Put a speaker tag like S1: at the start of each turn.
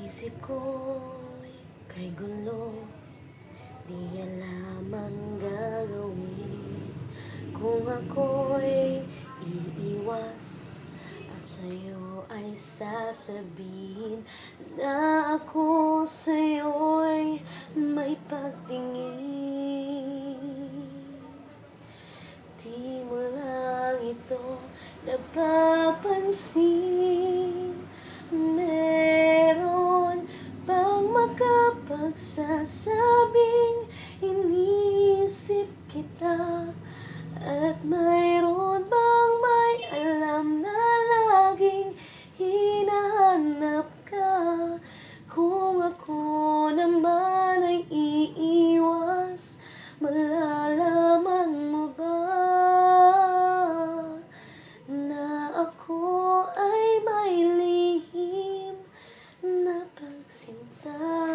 S1: Isip ko'y kay gulo, di alam ang gagawin. Kung ako'y iiwas at sa'yo ay sasabihin na ako sa'yo'y may pagtingin. Di mo lang ito napapansin. Meron bang makapagsasabing inisip kita? At mayroon bang may alam na laging hinahanap ka? Kung ako naman ay iiwas, malalaman mo ba na ako ay may lihim na pagsinta?